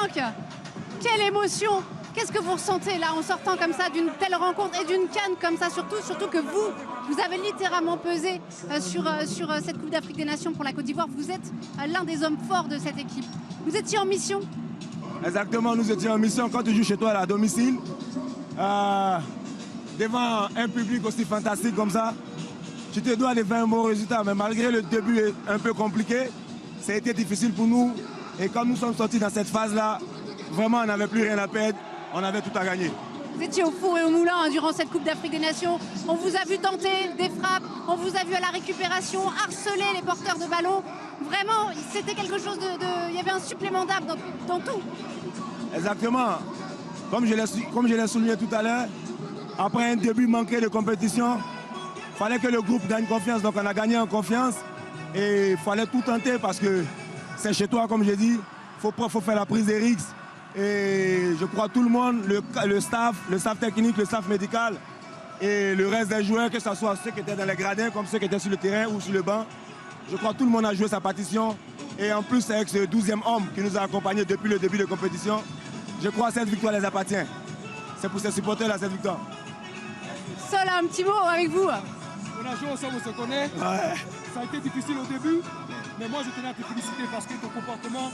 Franck, quelle émotion! Qu'est-ce que vous ressentez là en sortant comme ça d'une telle rencontre et d'une CAN comme ça, surtout que vous avez littéralement pesé sur cette Coupe d'Afrique des Nations pour la Côte d'Ivoire. Vous êtes l'un des hommes forts de cette équipe. Vous étiez en mission? Exactement, nous étions en mission. Quand tu joues chez toi à domicile, devant un public aussi fantastique comme ça, tu te dois de faire un bon résultat. Mais malgré le début un peu compliqué, ça a été difficile pour nous. Et quand nous sommes sortis dans cette phase-là, vraiment on n'avait plus rien à perdre. On avait tout à gagner. Vous étiez au four et au moulin durant cette Coupe d'Afrique des Nations. On vous a vu tenter des frappes, on vous a vu à la récupération, harceler les porteurs de ballon. Vraiment, c'était quelque chose il y avait un supplément d'âme dans tout. Exactement. Comme je l'ai souligné tout à l'heure, après un début manqué de compétition, il fallait que le groupe gagne confiance. Donc on a gagné en confiance et il fallait tout tenter parce que c'est chez toi, comme j'ai dit. Il faut faire la prise des risques. Et je crois tout le monde, le staff technique, le staff médical et le reste des joueurs, que ce soit ceux qui étaient dans les gradins comme ceux qui étaient sur le terrain ou sur le banc, je crois que tout le monde a joué sa partition. Et en plus avec ce 12e homme qui nous a accompagnés depuis le début de compétition, je crois que cette victoire les appartient. C'est pour ces supporters-là cette victoire. Sol, un petit mot avec vous. On a joué ensemble, on se connaît. Ouais. Ça a été difficile au début, mais moi je tenais à te féliciter parce que ton comportement,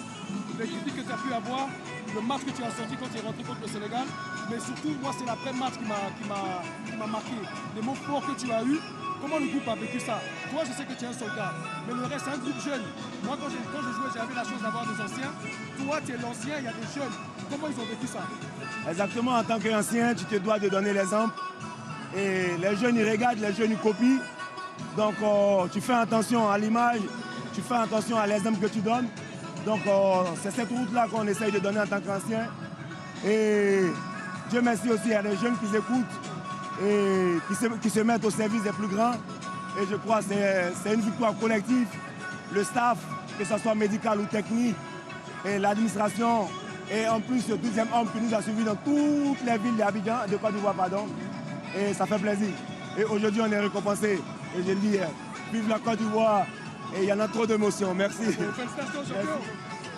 les critiques que tu as pu avoir, le match que tu as sorti quand tu es rentré contre le Sénégal, mais surtout, moi c'est l'après-match qui m'a marqué. Les mots forts que tu as eus, comment le groupe a vécu ça? Toi, je sais que tu es un soldat, mais le reste, c'est un groupe jeune. Moi, quand je jouais, j'avais la chance d'avoir des anciens. Toi, tu es l'ancien, il y a des jeunes. Comment ils ont vécu ça? Exactement, en tant qu'ancien, tu te dois de donner l'exemple. Et les jeunes, ils regardent, les jeunes, ils copient. Donc, tu fais attention à l'image, tu fais attention à l'exemple que tu donnes. Donc, c'est cette route-là qu'on essaye de donner en tant qu'ancien. Et Dieu merci aussi, il y a des jeunes qui écoutent et qui se mettent au service des plus grands. Et je crois que c'est une victoire collective. Le staff, que ce soit médical ou technique, et l'administration, et en plus le 12e homme qui nous a suivis dans toutes les villes d'Abidjan, de Côte d'Ivoire, pardon. Et ça fait plaisir. Et aujourd'hui, on est récompensé. Et je dis, vive la Côte d'Ivoire. Et il y en a trop d'émotions. Merci.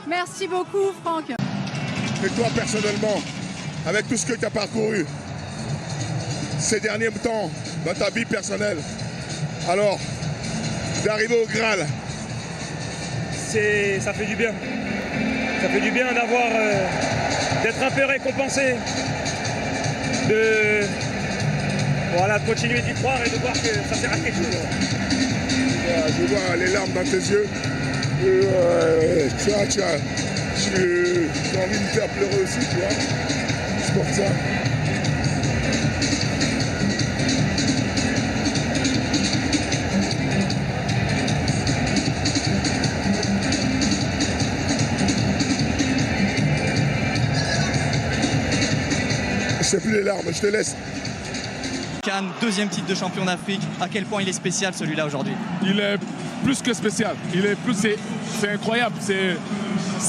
Merci beaucoup, Franck. Et toi, personnellement, avec tout ce que tu as parcouru ces derniers temps dans ta vie personnelle, alors, d'arriver au Graal, ça fait du bien. Ça fait du bien d'être un peu récompensé, de continuer d'y croire et de voir que ça sert à quelque chose. Je vois les larmes dans tes yeux. Tu as envie de me faire pleurer aussi, tu vois. C'est pour ça. C'est plus les larmes, je te laisse. CAN, deuxième titre de champion d'Afrique. À quel point il est spécial celui-là aujourd'hui? Il est plus que spécial. C'est incroyable. C'est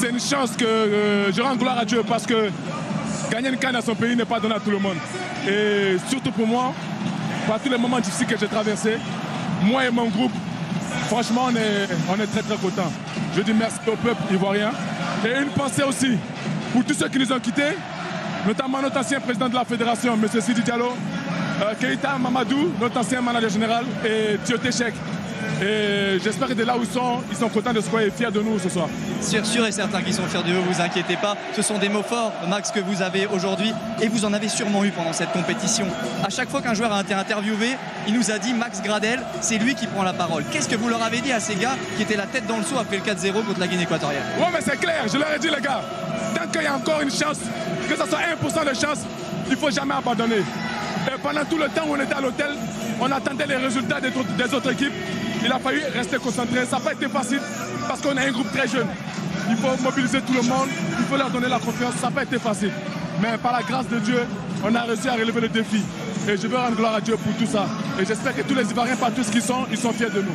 une chance que je rends gloire à Dieu parce que gagner une CAN à son pays n'est pas donné à tout le monde. Et surtout pour moi, par tous les moments difficiles que j'ai traversés, moi et mon groupe, franchement, on est très très contents. Je dis merci au peuple ivoirien. Et une pensée aussi pour tous ceux qui nous ont quittés, notamment notre ancien président de la fédération, M. Sidi Diallo, Keïta Mamadou, notre ancien manager général, et Tioté Chek. Et j'espère que de là où ils sont contents de ce qu'on est fiers de nous ce soir. Sûr et certain qu'ils sont fiers de vous, vous inquiétez pas. Ce sont des mots forts, Max, que vous avez aujourd'hui, et vous en avez sûrement eu pendant cette compétition. À chaque fois qu'un joueur a été interviewé, il nous a dit Max Gradel, c'est lui qui prend la parole. Qu'est-ce que vous leur avez dit à ces gars qui étaient la tête dans le seau après le 4-0 contre la Guinée équatoriale? Ouais, mais c'est clair, je leur ai dit les gars, tant qu'il y a encore une chance, que ce soit 1% de chance, il ne faut jamais abandonner. Et pendant tout le temps où on était à l'hôtel, on attendait les résultats des autres équipes. Il a fallu rester concentré. Ça n'a pas été facile parce qu'on est un groupe très jeune. Il faut mobiliser tout le monde, il faut leur donner la confiance. Ça n'a pas été facile. Mais par la grâce de Dieu, on a réussi à relever le défi. Et je veux rendre gloire à Dieu pour tout ça. Et j'espère que tous les Ivoiriens, partout ce qu'ils sont, ils sont fiers de nous.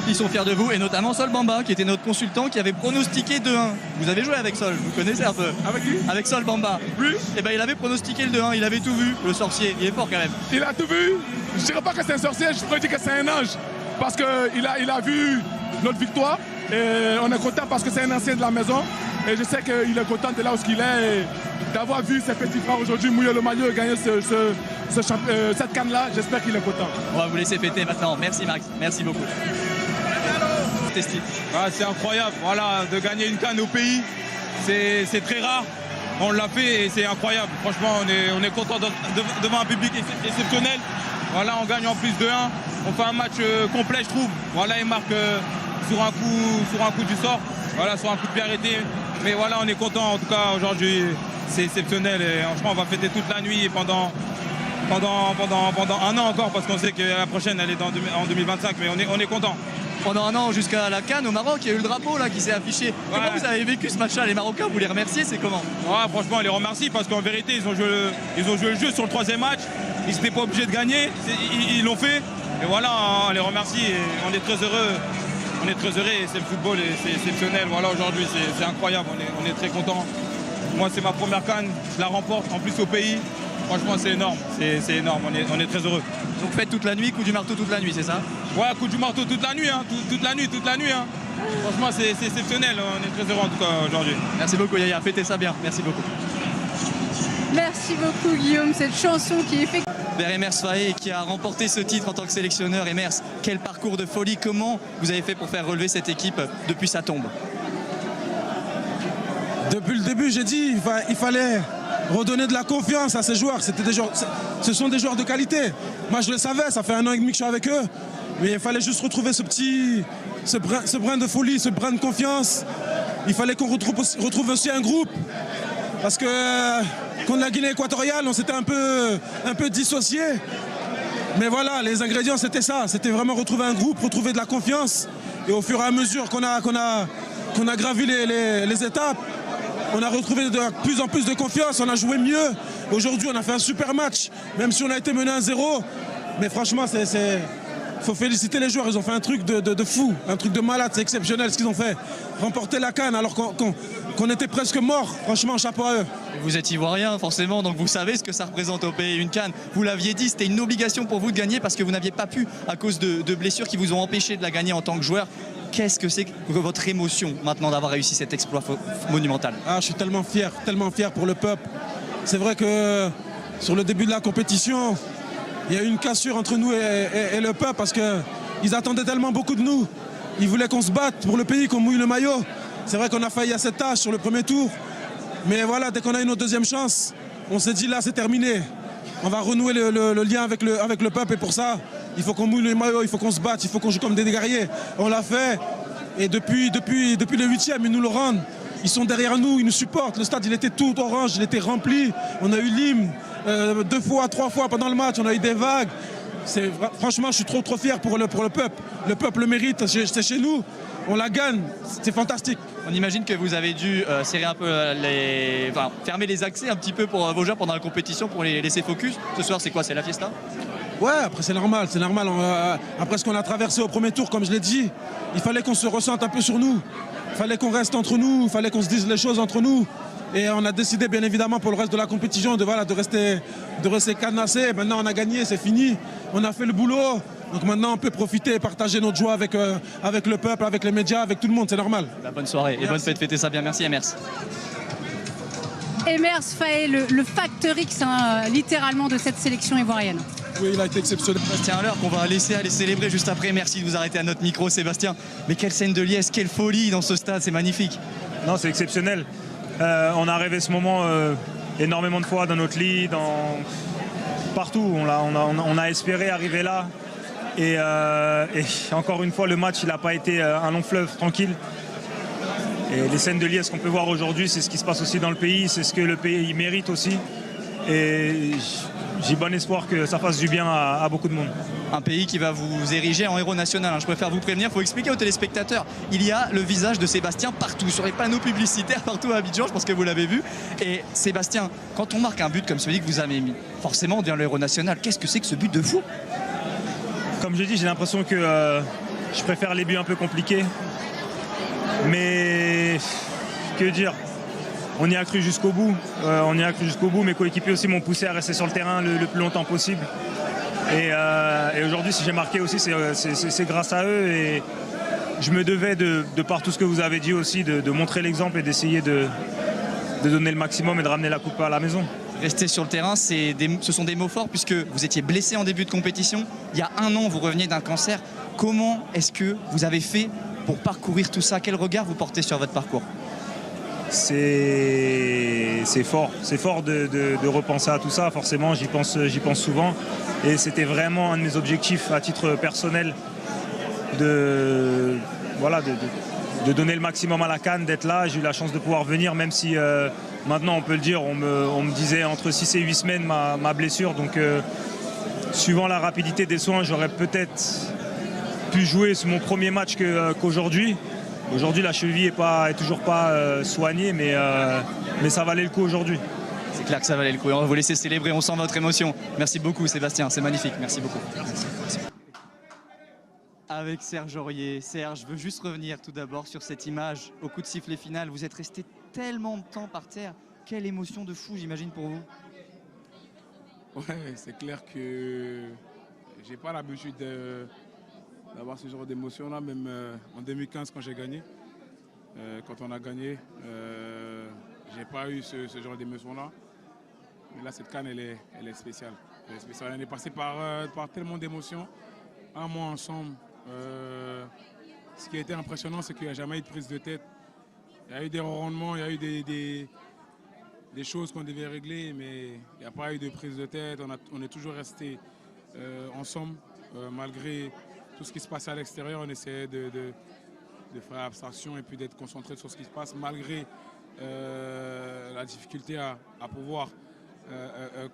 Ils sont fiers de vous, et notamment Sol Bamba, qui était notre consultant, qui avait pronostiqué 2-1. Vous avez joué avec Sol, vous connaissez un peu? Avec qui? Avec Sol Bamba. Oui. Et ben il avait pronostiqué le 2-1, il avait tout vu, le sorcier. Il est fort quand même. Il a tout vu. Je ne dirais pas que c'est un sorcier, je pourrais dire que c'est un ange. Parce qu'il a vu notre victoire. Et on est content parce que c'est un ancien de la maison. Et je sais qu'il est content de là où il est. Et d'avoir vu ses petits frères aujourd'hui mouiller le maillot et gagner cette canne-là, j'espère qu'il est content. On va vous laisser fêter maintenant. Merci Max, merci beaucoup. Ah, c'est incroyable, voilà, de gagner une canne au pays, c'est très rare. On l'a fait et c'est incroyable. Franchement, on est content devant un public exceptionnel. Voilà, on gagne en plus de 1. On fait un match complet, je trouve. Voilà, il marque sur un coup du sort. Voilà, sur un coup de pied arrêté. Mais voilà, on est content. En tout cas, aujourd'hui, c'est exceptionnel. Et franchement, on va fêter toute la nuit et pendant un an encore, parce qu'on sait que la prochaine, elle est en 2025. Mais on est content. Pendant un an jusqu'à la CAN au Maroc, il y a eu le drapeau là qui s'est affiché. Ouais. Comment vous avez vécu ce match-là? Les Marocains, vous les remerciez, c'est comment? Ouais, franchement, on les remercie parce qu'en vérité, ils ont joué le jeu sur le 3e match. Ils n'étaient pas obligés de gagner, ils l'ont fait. Et voilà, on les remercie et on est très heureux. On est très heureux et c'est le football et c'est exceptionnel. Voilà, aujourd'hui, c'est incroyable, on est très contents. Moi, c'est ma première CAN, je la remporte en plus au pays. Franchement, c'est énorme, c'est énorme, on est très heureux. Donc faites toute la nuit, coup du marteau toute la nuit, c'est ça? Ouais, coup du marteau toute la nuit, hein, toute la nuit. Hein. Franchement, c'est exceptionnel, on est très heureux en tout cas aujourd'hui. Merci beaucoup Yaya, fêtez ça bien, merci beaucoup. Merci beaucoup Guillaume, cette chanson qui est faite. Vers Emers Faé qui a remporté ce titre en tant que sélectionneur. Emers, quel parcours de folie, comment vous avez fait pour faire relever cette équipe depuis sa tombe? Depuis le début, j'ai dit il fallait redonner de la confiance à ces joueurs. Ce sont des joueurs de qualité. Moi, je le savais, ça fait 1 an et demi que je suis avec eux. Mais il fallait juste retrouver ce brin de folie, ce brin de confiance. Il fallait qu'on retrouve aussi un groupe. Parce que contre la Guinée équatoriale, on s'était un peu dissocié. Mais voilà, les ingrédients, c'était ça. C'était vraiment retrouver un groupe, retrouver de la confiance. Et au fur et à mesure qu'on a gravi les étapes, on a retrouvé de plus en plus de confiance, on a joué mieux. Aujourd'hui, on a fait un super match, même si on a été mené 1-0. Mais franchement, faut féliciter les joueurs. Ils ont fait un truc de fou, un truc de malade. C'est exceptionnel ce qu'ils ont fait. Remporter la CAN alors qu'on était presque mort. Franchement, chapeau à eux. Vous êtes ivoirien, forcément, donc vous savez ce que ça représente au pays, une CAN. Vous l'aviez dit, c'était une obligation pour vous de gagner parce que vous n'aviez pas pu à cause de blessures qui vous ont empêché de la gagner en tant que joueur. Qu'est-ce que c'est que votre émotion maintenant d'avoir réussi cet exploit monumental? Je suis tellement fier pour le peuple. C'est vrai que sur le début de la compétition, il y a eu une cassure entre nous et le peuple parce qu'ils attendaient tellement beaucoup de nous. Ils voulaient qu'on se batte pour le pays, qu'on mouille le maillot. C'est vrai qu'on a failli à cette tâche sur le premier tour. Mais voilà, dès qu'on a eu notre deuxième chance, on s'est dit là, c'est terminé. On va renouer le lien avec le peuple et pour ça, il faut qu'on mouille le maillot, il faut qu'on se batte, il faut qu'on joue comme des guerriers. On l'a fait et depuis le 8e, ils nous le rendent. Ils sont derrière nous, ils nous supportent. Le stade, il était tout orange, il était rempli. On a eu l'hymne 2 fois, 3 fois pendant le match, on a eu des vagues. Franchement, je suis trop fier pour le peuple. Le peuple le mérite, c'est chez nous. On la gagne, c'est fantastique. On imagine que vous avez dû serrer un peu fermer les accès un petit peu pour vos joueurs pendant la compétition pour les laisser focus. Ce soir, c'est quoi? C'est la fiesta? Ouais, après c'est normal. Après ce qu'on a traversé au premier tour, comme je l'ai dit, il fallait qu'on se ressente un peu sur nous. Il fallait qu'on reste entre nous, il fallait qu'on se dise les choses entre nous. Et on a décidé bien évidemment pour le reste de la compétition de rester canassé. Maintenant on a gagné, c'est fini. On a fait le boulot. Donc maintenant on peut profiter et partager notre joie avec le peuple, avec les médias, avec tout le monde, c'est normal. Bonne soirée et bonne fête, fêtez ça bien. Merci Emers. Emers Faé, le facteur X littéralement de cette sélection ivoirienne. Oui, il a été exceptionnel. Sébastien Haller qu'on va laisser aller célébrer juste après. Merci de vous arrêter à notre micro Sébastien. Mais quelle scène de liesse, quelle folie dans ce stade, c'est magnifique. Non, c'est exceptionnel. On a rêvé ce moment énormément de fois dans notre lit, partout. On a espéré arriver là. Et encore une fois, le match, il n'a pas été un long fleuve tranquille. Et les scènes de liesse qu'on peut voir aujourd'hui, c'est ce qui se passe aussi dans le pays, c'est ce que le pays mérite aussi. Et j'ai bon espoir que ça fasse du bien à beaucoup de monde. Un pays qui va vous ériger en héros national. Je préfère vous prévenir, il faut expliquer aux téléspectateurs. Il y a le visage de Sébastien partout, sur les panneaux publicitaires, partout à Abidjan, je pense que vous l'avez vu. Et Sébastien, quand on marque un but comme celui que vous avez mis, forcément on devient le héros national. Qu'est-ce que c'est que ce but de fou? Comme je dis, j'ai l'impression que je préfère les buts un peu compliqués. Mais que dire, on y a cru jusqu'au bout. Mes coéquipiers aussi m'ont poussé à rester sur le terrain le plus longtemps possible. Et aujourd'hui, si j'ai marqué aussi, c'est grâce à eux. Et je me devais, de par tout ce que vous avez dit aussi, de montrer l'exemple et d'essayer de donner le maximum et de ramener la coupe à la maison. Rester sur le terrain, ce sont des mots forts puisque vous étiez blessé en début de compétition. Il y a un an, vous reveniez d'un cancer. Comment est-ce que vous avez fait pour parcourir tout ça? Quel regard vous portez sur votre parcours? C'est fort de repenser à tout ça, forcément, j'y pense souvent. Et c'était vraiment un de mes objectifs à titre personnel de donner le maximum à la CAN, d'être là. J'ai eu la chance de pouvoir venir, même si maintenant on peut le dire, on me disait entre 6 et 8 semaines ma blessure. Donc suivant la rapidité des soins, j'aurais peut-être pu jouer mon premier match qu'aujourd'hui. Aujourd'hui, la cheville est toujours pas soignée, mais ça valait le coup aujourd'hui. C'est clair que ça valait le coup. Et on va vous laisser célébrer, on sent votre émotion. Merci beaucoup Sébastien, c'est magnifique. Merci beaucoup. Merci. Avec Serge Aurier. Serge, je veux juste revenir tout d'abord sur cette image au coup de sifflet final. Vous êtes resté tellement de temps par terre. Quelle émotion de fou, j'imagine, pour vous. Ouais, c'est clair que j'ai pas l'habitude d'avoir ce genre d'émotion-là, même en 2015 quand j'ai gagné. Quand on a gagné, j'ai pas eu ce genre d'émotion-là. Mais là, cette CAN, elle est spéciale. Elle est spéciale. Elle est passée par tellement d'émotions, un mois ensemble. Ce qui a été impressionnant, c'est qu'il n'y a jamais eu de prise de tête. Il y a eu des rendements, il y a eu des choses qu'on devait régler, mais il n'y a pas eu de prise de tête. On est toujours resté ensemble, malgré tout ce qui se passait à l'extérieur. On essayait de faire abstraction et puis d'être concentré sur ce qui se passe, malgré la difficulté à pouvoir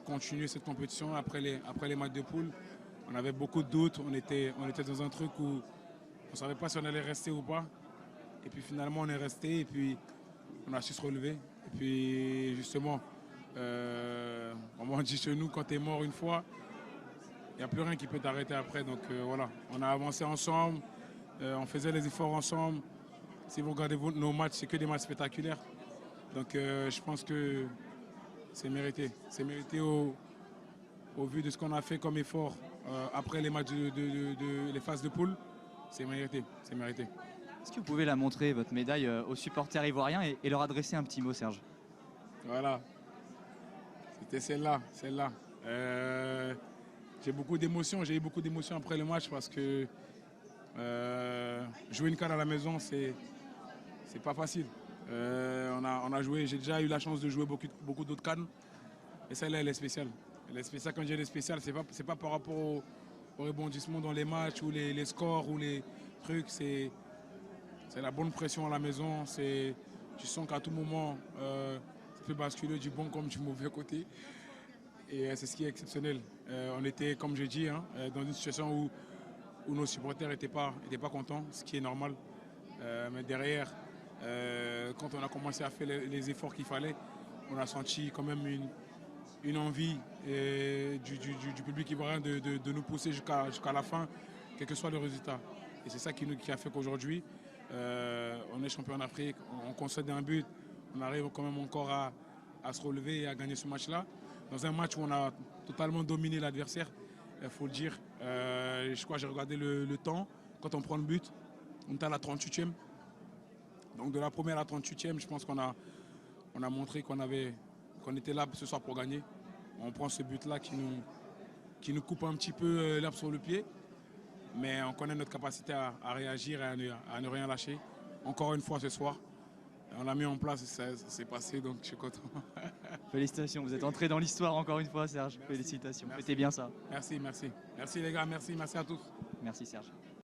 continuer cette compétition après les matchs de poule. On avait beaucoup de doutes, on était dans un truc où on ne savait pas si on allait rester ou pas. Et puis finalement on est resté et puis on a su se relever. Et puis justement, comme on dit chez nous, quand tu es mort une fois, il n'y a plus rien qui peut t'arrêter après. Donc voilà, on a avancé ensemble, on faisait les efforts ensemble. Si vous regardez nos matchs, c'est que des matchs spectaculaires. Donc je pense que c'est mérité. C'est mérité au vu de ce qu'on a fait comme effort après les matchs les phases de poule. C'est mérité, c'est mérité. Est-ce que vous pouvez la montrer, votre médaille, aux supporters ivoiriens et leur adresser un petit mot, Serge? Voilà, c'était celle-là. J'ai eu beaucoup d'émotions après le match parce que jouer une CAN à la maison, c'est pas facile. On a joué, j'ai déjà eu la chance de jouer beaucoup d'autres CAN, et celle-là, elle est spéciale. Elle est spéciale. Quand je dis elle est spéciale, c'est pas par rapport au rebondissement dans les matchs ou les scores ou les trucs. C'est la bonne pression à la maison. Tu sens qu'à tout moment, ça peut basculer du bon comme du mauvais côté. Et c'est ce qui est exceptionnel. On était, comme je dis, dans une situation où nos supporters n'étaient pas contents, ce qui est normal. Mais derrière, quand on a commencé à faire les efforts qu'il fallait, on a senti quand même une envie du public ivoirien de nous pousser jusqu'à la fin, quel que soit le résultat. Et c'est ça qui a fait qu'aujourd'hui, on est champion d'Afrique, on concède un but, on arrive quand même encore à se relever et à gagner ce match-là. Dans un match où on a totalement dominé l'adversaire, il faut le dire. Je crois que j'ai regardé le temps, quand on prend le but, on est à la 38e. Donc de la première à la 38e, je pense qu'on a montré qu'on était là ce soir pour gagner. On prend ce but-là qui nous coupe un petit peu l'herbe sur le pied. Mais on connaît notre capacité à réagir et à ne rien lâcher. Encore une fois ce soir, on l'a mis en place et ça s'est passé, donc je suis content. Félicitations, vous êtes entré dans l'histoire encore une fois, Serge. Félicitations, faites bien ça. Merci les gars, merci à tous. Merci Serge.